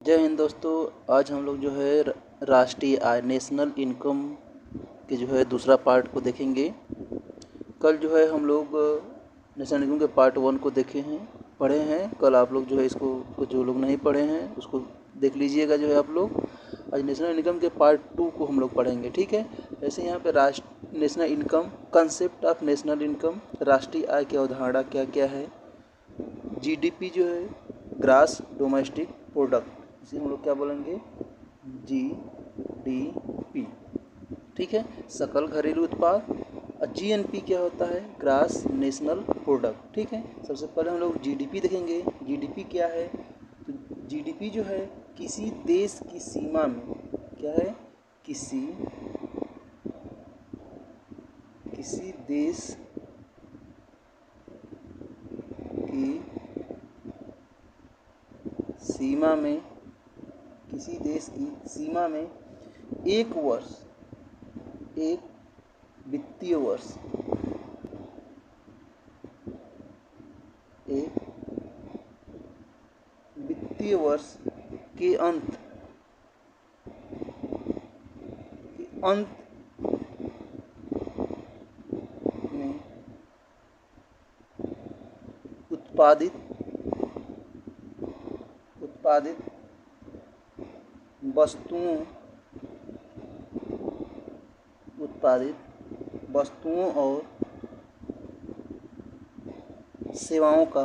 जय हिंद दोस्तों। आज हम लोग जो है राष्ट्रीय आय नेशनल इनकम के जो है दूसरा पार्ट को देखेंगे। कल जो है हम लोग नेशनल इनकम के पार्ट 1 को देखे हैं, पढ़े हैं। कल आप लोग जो है इसको जो लोग नहीं पढ़े हैं उसको देख लीजिएगा। जो है आप लोग आज नेशनल इनकम के पार्ट 2 को हम लोग पढ़ेंगे, ठीक है। जैसे यहाँ पे national income, concept of national income, राष्ट्रीय आय की अवधारणा क्या क्या है, जीडीपी जो है ग्रास डोमेस्टिक प्रोडक्ट, इसे हम लोग क्या बोलेंगे, जीडीपी, ठीक है, सकल घरेलू उत्पाद। और जीएनपी क्या होता है, ग्रास नेशनल प्रोडक्ट, ठीक है। सबसे पहले हम लोग जीडीपी देखेंगे। जीडीपी क्या है, तो जीडीपी जो है किसी देश की सीमा में क्या है, किसी देश की सीमा में, किसी देश की सीमा में एक वर्ष, एक वित्तीय वर्ष, एक वित्तीय वर्ष के अंत में उत्पादित वस्तुओं और सेवाओं का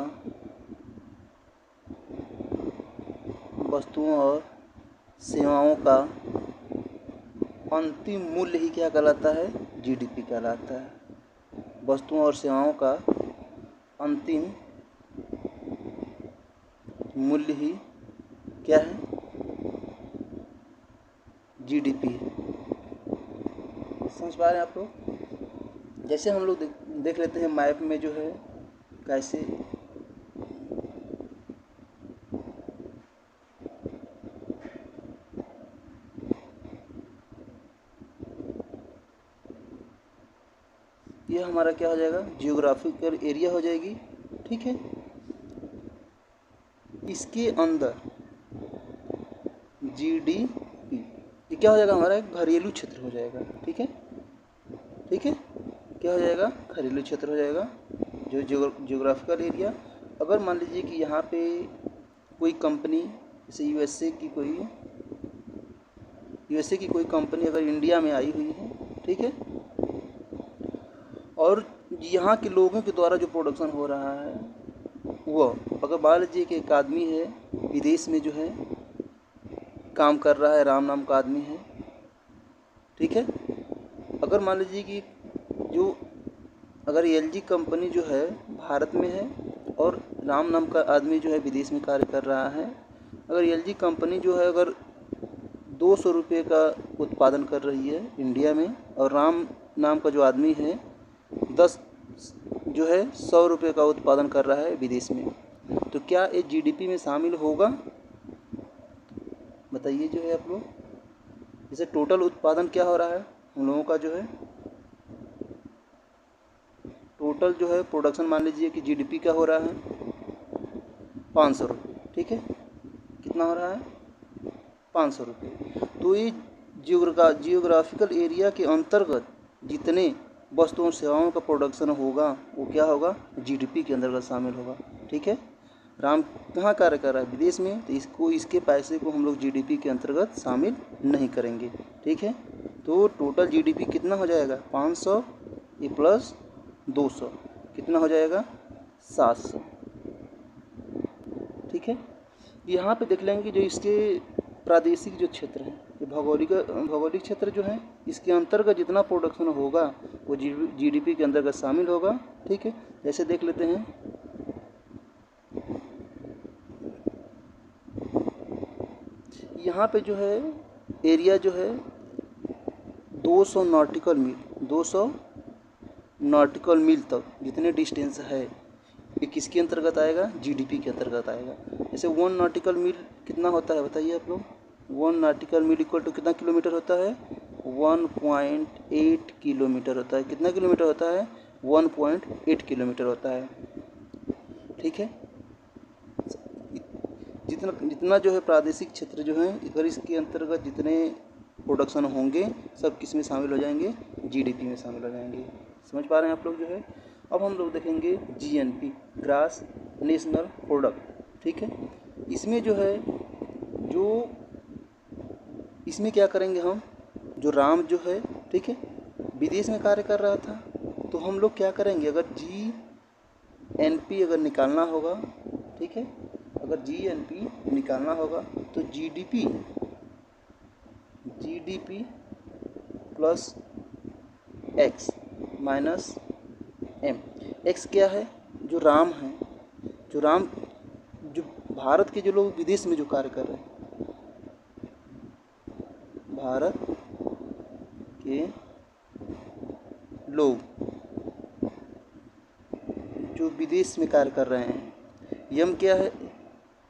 अंतिम मूल्य ही क्या कहलाता है, जीडीपी कहलाता है। वस्तुओं और सेवाओं का अंतिम मूल्य ही क्या है, जीडीपी है। समझ पा रहे हैं आप लोग। जैसे हम लोग देख लेते हैं मैप में जो है कैसे ये हमारा क्या हो जाएगा, जियोग्राफिकल एरिया हो जाएगी, ठीक है। इसके अंदर जीडीपी ये क्या हो जाएगा, हमारा एक घरेलू क्षेत्र हो जाएगा, ठीक है, ठीक है। क्या हो जाएगा, घरेलू क्षेत्र हो जाएगा, जो जियोग्राफिकल एरिया। अगर मान लीजिए कि यहाँ पे कोई कंपनी, जैसे यूएसए की कोई कंपनी अगर इंडिया में आई हुई है, ठीक है, और यहाँ के लोगों के द्वारा जो प्रोडक्शन हो रहा है वह, अगर मान लीजिए कि एक आदमी है विदेश में जो है काम कर रहा है, राम नाम का आदमी है, ठीक है। अगर मान लीजिए कि अगर एलजी कंपनी जो है भारत में है और राम नाम का आदमी जो है विदेश में कार्य कर रहा है, अगर एलजी कंपनी जो है अगर 200 रुपये का उत्पादन कर रही है इंडिया में और राम नाम का जो आदमी है 100 रुपये का उत्पादन कर रहा है विदेश में, तो क्या ये जीडीपी में शामिल होगा, बताइए जो है आप लोग। जैसे टोटल उत्पादन क्या हो रहा है हम लोगों का, जो है टोटल जो है प्रोडक्शन, मान लीजिए कि जीडीपी का हो रहा है 500 रुपये, ठीक है, कितना हो रहा है 500 रुपये। तो ये जियोग्राफिकल एरिया के अंतर्गत जितने वस्तुओं सेवाओं का प्रोडक्शन होगा वो क्या होगा, जीडीपी के अंतर्गत शामिल होगा, ठीक है। राम कहाँ कार्य कर रहा है, विदेश में, तो इसके पैसे को हम लोग जीडीपी के अंतर्गत शामिल नहीं करेंगे, ठीक है। तो टोटल जीडीपी कितना हो जाएगा, 500 ये प्लस 200 कितना हो जाएगा, 700, ठीक है। यहाँ पे देख लेंगे जो इसके प्रादेशिक जो क्षेत्र है, ये भौगोलिक क्षेत्र जो है, इसके अंतर्गत जितना प्रोडक्शन होगा वो जीडीपी के अंतर्गत शामिल होगा, ठीक है। जैसे देख लेते हैं, यहाँ पे जो है एरिया जो है 200 नॉटिकल मील तक जितने डिस्टेंस है ये किसके अंतर्गत आएगा, जीडीपी के अंतर्गत आएगा। जैसे 1 नॉटिकल मील कितना होता है बताइए आप लोग, 1 नॉटिकल मील इक्वल टू कितना किलोमीटर होता है, 1.8 किलोमीटर होता है। कितना किलोमीटर होता है, 1.8 किलोमीटर होता है, ठीक है। जितना जितना जो है प्रादेशिक क्षेत्र जो है, अगर इसके अंतर्गत जितने प्रोडक्शन होंगे सब किस में शामिल हो जाएंगे, जीडीपी में शामिल हो जाएंगे। समझ पा रहे हैं आप लोग जो है। अब हम लोग देखेंगे जीएनपी, ग्रास नेशनल प्रोडक्ट। ठीक है, इसमें जो है जो इसमें क्या करेंगे हम, जो राम जो है, ठीक है, विदेश में कार्य कर रहा था, तो हम लोग क्या करेंगे, अगर जीएनपी अगर निकालना होगा, ठीक है, अगर जीएनपी निकालना होगा तो GDP plus X minus M. X क्या है, जो राम है, जो भारत के जो लोग विदेश में जो कार्य कर रहे हैं, भारत के लोग जो विदेश में कार्य कर रहे हैं। यम क्या है,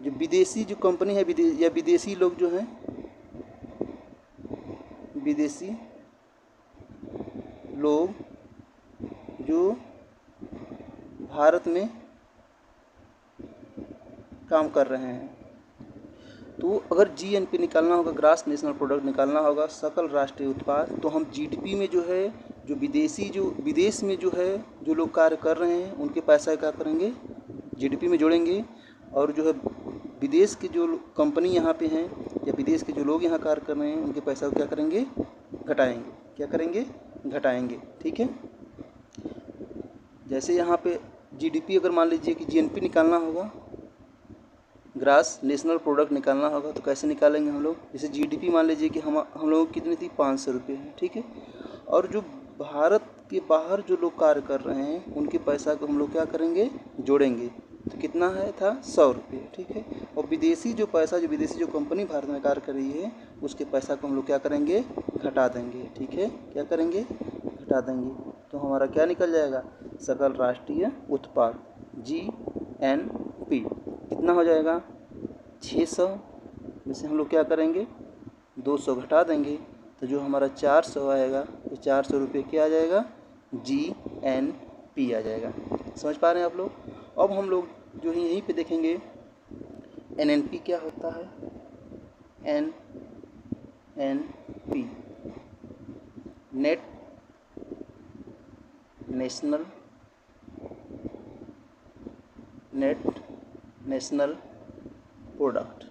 जो विदेशी जो कंपनी है, या विदेशी लोग जो हैं, विदेशी लोग जो भारत में काम कर रहे हैं। तो अगर जीएनपी निकालना होगा, ग्रास नेशनल प्रोडक्ट निकालना होगा, सकल राष्ट्रीय उत्पाद, तो हम जीडीपी में जो है, जो विदेश में जो है जो लोग कार्य कर रहे हैं उनके पैसा क्या करेंगे, जीडीपी में जोड़ेंगे, और जो है विदेश के जो कंपनी यहाँ पे हैं या विदेश के जो लोग यहाँ कार्य कर रहे हैं उनके पैसा को क्या करेंगे, घटाएंगे। क्या करेंगे, घटाएंगे। ठीक है, जैसे यहाँ पे जीडीपी अगर मान लीजिए कि जीएनपी निकालना होगा, ग्रास नेशनल प्रोडक्ट निकालना होगा, तो कैसे निकालेंगे हम लोग, जैसे जीडीपी मान लीजिए कि हम लोगों की कितनी थी, 500 रुपये है। ठीक है, और जो भारत के बाहर जो लोग कार्य कर रहे हैं उनके पैसा को हम लोग क्या करेंगे, जोड़ेंगे, तो कितना है था, 100 रुपये। ठीक है, और विदेशी जो पैसा, जो विदेशी जो कंपनी भारत में कार्य कर रही है उसके पैसा को हम लोग क्या करेंगे, घटा देंगे। ठीक है, क्या करेंगे, घटा देंगे, तो हमारा क्या निकल जाएगा, सकल राष्ट्रीय उत्पाद जीएनपी कितना हो जाएगा, 600 में से हम लोग क्या करेंगे, 200 घटा देंगे, तो जो हमारा 400 आएगा, तो 400 रुपये क्या आ जाएगा, जीएनपी आ जाएगा। समझ पा रहे हैं आप लोग। अब हम लोग जो है यहीं पे देखेंगे एनएनपी क्या होता है, NNP net national product,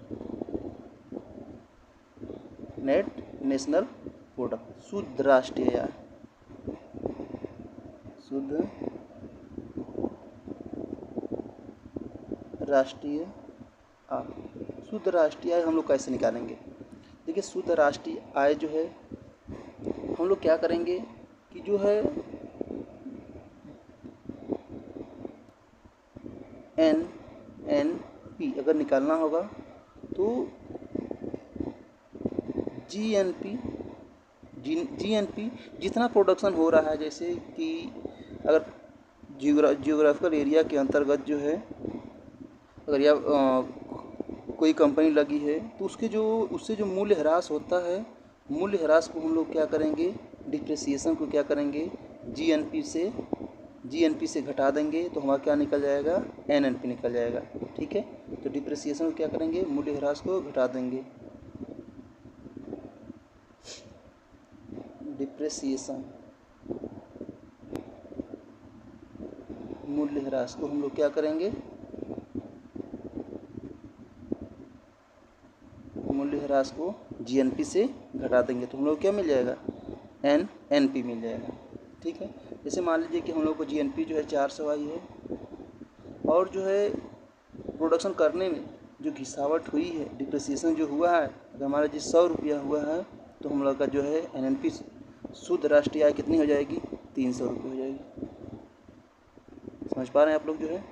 net national product, शुद्ध राष्ट्रीय आय, शुद्ध राष्ट्रीय आय। शुद्ध राष्ट्रीय आय हम लोग कैसे निकालेंगे, देखिए शुद्ध राष्ट्रीय आय जो है हम लोग क्या करेंगे कि जो है एनएनपी अगर निकालना होगा तो जीएनपी जितना प्रोडक्शन हो रहा है, जैसे कि अगर जियोग्राफिकल एरिया के अंतर्गत जो है अगर या कोई कंपनी लगी है तो उससे जो मूल्य ह्रास होता है, मूल्य ह्रास को हम लोग क्या करेंगे, डिप्रिसिएशन को क्या करेंगे, जीएनपी से घटा देंगे, तो हमारा क्या निकल जाएगा, एनएनपी निकल जाएगा। ठीक है, तो डिप्रिसिएशन को क्या करेंगे, मूल्य ह्रास को घटा देंगे, डिप्रिसिएशन मूल्य ह्रास को हम लोग क्या करेंगे, मूल्य ह्रास को जीएनपी से घटा देंगे, तो हम लोग क्या मिल जाएगा, एनएनपी मिल जाएगा। ठीक है, जैसे मान लीजिए कि हम लोग को जीएनपी जो है 400 आई है, और जो है प्रोडक्शन करने में जो घिसावट हुई है, डिप्रिसिएशन जो हुआ है, अगर हमारा जी 100 रुपया हुआ है, तो हम लोग का जो है एनएनपी शुद्ध राष्ट्रीय आय कितनी हो जाएगी, 300 रुपये हो जाएगी। समझ पा रहे हैं आप लोग जो है।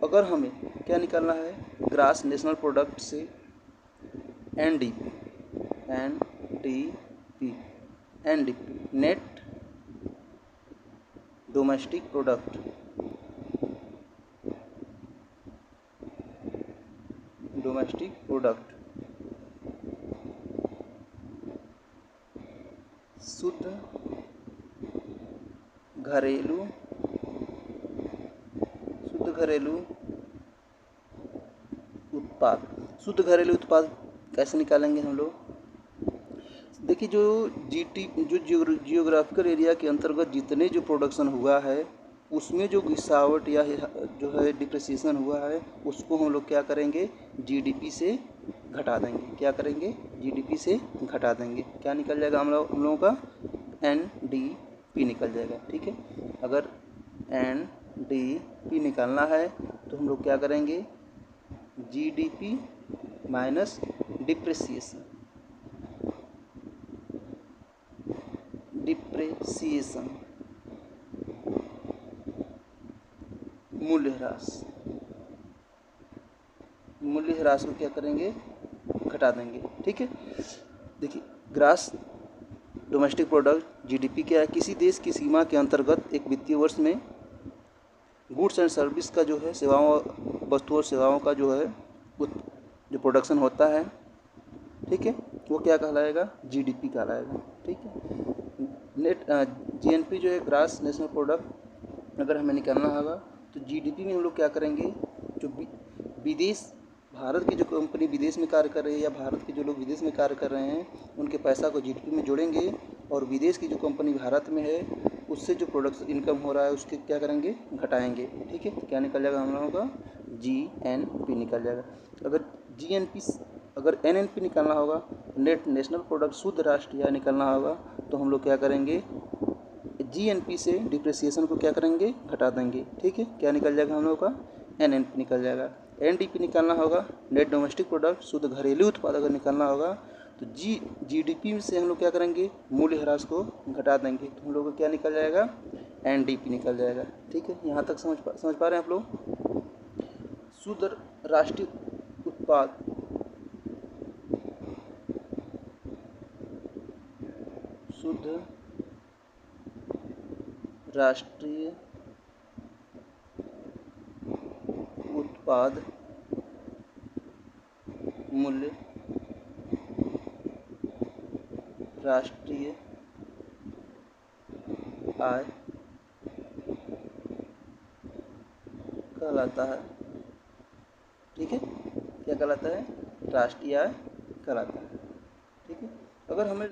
अगर हमें क्या निकालना है, ग्रास नेशनल प्रोडक्ट से एनडीपी नेट डोमेस्टिक प्रोडक्ट, शुद्ध घरेलू उत्पाद। शुद्ध घरेलू उत्पाद कैसे निकालेंगे हम लोग? देखिए, जो जियोग्राफिकल एरिया के अंतर्गत जितने जो प्रोडक्शन हुआ है उसमें जो गिरावट या जो है डिप्रिसिएशन हुआ है उसको हम लोग क्या करेंगे? जीडीपी से घटा देंगे। क्या करेंगे? जीडीपी से घटा देंगे। क्या निकल जाएगा हम लोगों का? एनडीपी निकल जाएगा। ठीक है, अगर एनडीपी निकालना है तो हम लोग क्या करेंगे? जीडीपी माइनस डिप्रिसिएशन, मूल्य ह्रास को क्या करेंगे? घटा देंगे। ठीक है, देखिए, ग्रास डोमेस्टिक प्रोडक्ट जीडीपी क्या है? किसी देश की सीमा के अंतर्गत एक वित्तीय वर्ष में गुड्स एंड सर्विस का जो है वस्तु और सेवाओं का जो है जो प्रोडक्शन होता है, ठीक है, वो क्या कहलाएगा? जीडीपी कहलाएगा। ठीक है, नेट जीएनपी जो है ग्रास नेशनल प्रोडक्ट अगर हमें निकालना होगा तो जीडीपी में हम लोग क्या करेंगे? जो विदेश भारत की जो कंपनी विदेश में कार्य कर रही है या भारत के जो लोग विदेश में कार्य कर रहे हैं उनके पैसा को जीडीपी में जोड़ेंगे और विदेश की जो कंपनी भारत में है उससे जो प्रोडक्ट इनकम हो रहा है उसके क्या करेंगे? घटाएंगे। ठीक है, तो क्या निकल जाएगा हम लोगों का? जीएनपी निकल जाएगा। अगर एनएनपी निकालना होगा, नेट नेशनल प्रोडक्ट, शुद्ध राष्ट्रीय आय निकालना होगा तो हम लोग क्या करेंगे? जीएनपी से डिप्रिसिएशन को क्या करेंगे? घटा देंगे। ठीक है, क्या निकल जाएगा हम लोगों का? एनएनपी निकल जाएगा। एनडीपी निकालना होगा, नेट डोमेस्टिक प्रोडक्ट, शुद्ध घरेलू उत्पाद अगर निकालना होगा तो जीडीपी से हम लोग क्या करेंगे? मूल्य ह्रास को घटा देंगे, तो हम लोग को क्या निकल जाएगा? एनडीपी निकल जाएगा। ठीक है, यहाँ तक समझ पा रहे हैं आप लोग? शुद्ध राष्ट्रीय उत्पाद शुद्ध राष्ट्रीय उत्पाद मूल्य राष्ट्रीय आय कहलाता है। ठीक है, क्या कहलाता है? राष्ट्रीय आय कहलाता है। ठीक है, अगर हमें